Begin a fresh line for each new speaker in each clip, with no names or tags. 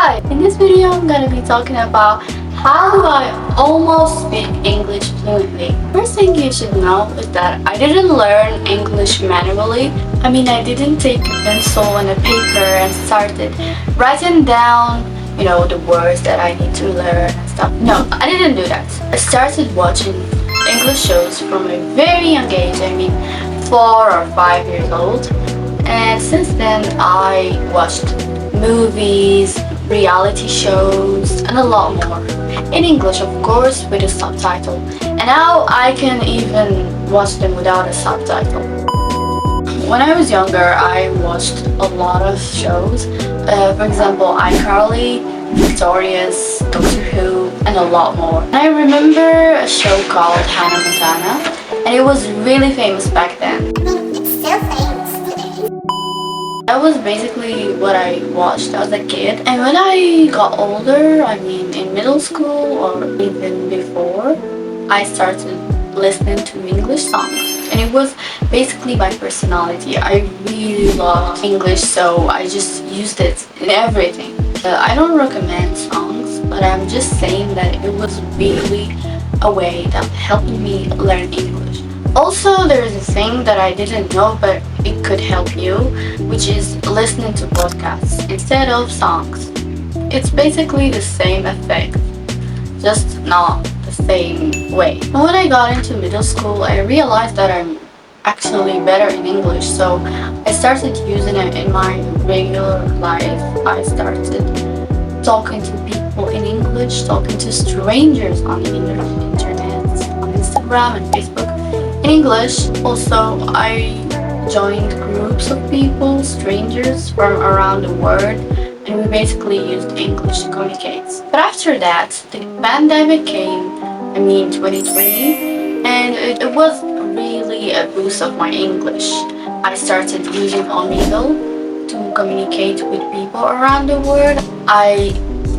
Hi! In this video, I'm gonna be talking about how do I almost speak English fluently. First thing you should know is that I didn't learn English manually. I didn't take a pencil and a paper and started writing down, the words that I need to learn and stuff. No, I didn't do that. I started watching English shows from a very young age. 4 or 5 years old. And since then, I watched movies, reality shows, and a lot more. In English, of course, with a subtitle. And now I can even watch them without a subtitle. When I was younger, I watched a lot of shows. For example, iCarly, Victorious, Doctor Who, and a lot more. And I remember a show called Hannah Montana, and it was really famous back then.
It's still famous today.
That was basically what I watched as a kid. And when I got older, in middle school or even before, I started listening to English songs. And it was basically my personality. I really loved English, so I just used it in everything. I don't recommend songs, but I'm just saying that it was really a way that helped me learn English. Also, there is a thing that I didn't know, but it could help you, which is listening to podcasts instead of songs. It's basically the same effect, just not the same way. And when I got into middle school, I realized that I'm actually better in English, so I started using it in my regular life. I started talking to people in English, talking to strangers on the internet, on Instagram and Facebook in English. Also, I joined groups of people, strangers from around the world, and we basically used English to communicate. But after that, the pandemic came, 2020, and it was really a boost of my English. I started using Omegle to communicate with people around the world. I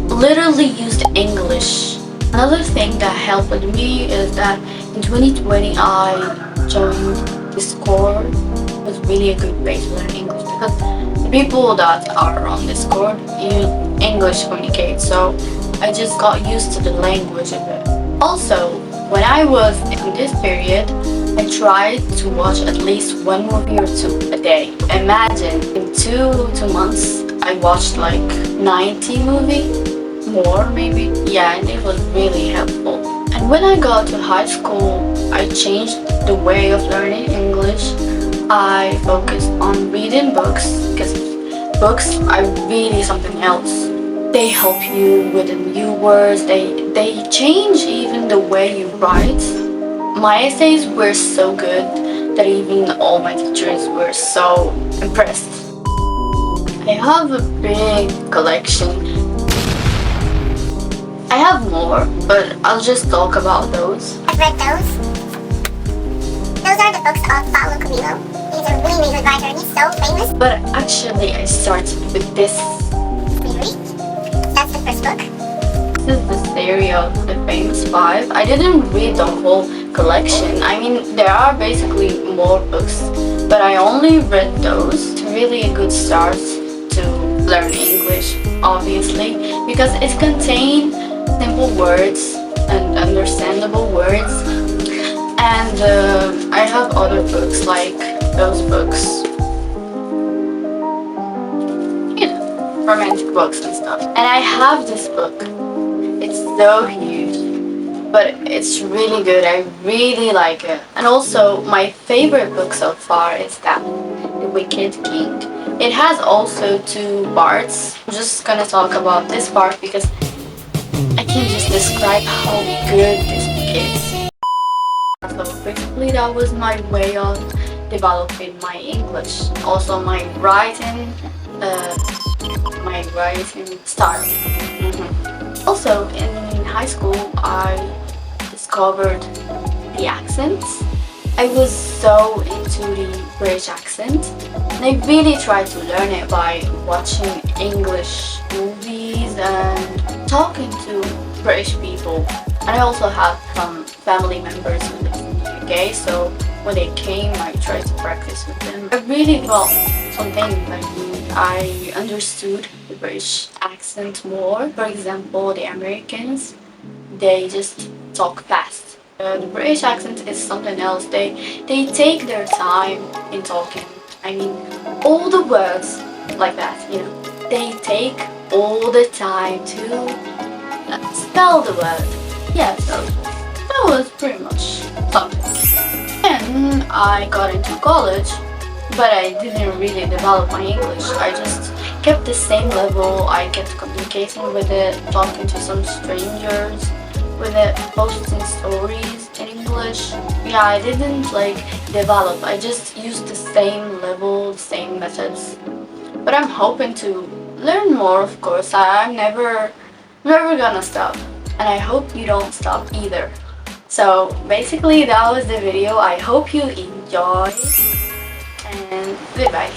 literally used English. Another thing that helped me is that in 2020 I joined Discord. It was really a good way to learn English because the people that are on Discord use English to communicate, so I just got used to the language of it. Also, when I was in this period, I tried to watch at least one movie or two a day. Imagine, in two months, I watched like 90 movies, more maybe. Yeah, and it was really helpful. And when I got to high school, I changed the way of learning English. I focused on reading books, because books are really something else. They help you with the new words, they change even the way you write. My essays were so good that even all my teachers were so impressed. I have a big collection. I have more, but I'll just talk about those.
I've read those. Those are the books of Paulo Coelho. He's a really, really good writer and he's so famous.
But actually, I started with this.
Really? That's the first book.
This is the series of the famous 5. I didn't read the whole collection. There are basically more books, but I only read those. It's really a good start to learn English, obviously, because it contains simple words and understandable words. And I have other books like those books, romantic books and stuff. And I have this book. It's so huge, but it's really good. I really like it. And also, my favorite book so far is that, The Wicked King. It has also 2 parts. I'm just gonna talk about this part because I can just describe how good this book is. So basically, that was my way of developing my English. Also, my writing style. Also, in high school, I discovered the accents. I was so into the British accent, and I really tried to learn it by watching English movies and talking to British people. And I also have some family members who live in the UK, so when they came, I tried to practice with them. I really felt something like I understood the British accent more. For example, the Americans, they just talk fast. The British accent is something else. They take their time in talking. I mean, all the words like that, you know. They take all the time to spell the word. Yeah, so that was pretty much something. Then I got into college, but I didn't really develop my English. I just kept the same level. I kept communicating with it, talking to some strangers with it, posting stories in English. Yeah, I didn't like develop. I just used the same level, the same methods. But I'm hoping to learn more, of course. I'm never gonna stop. And I hope you don't stop either. So basically that was the video. I hope you enjoyed and goodbye.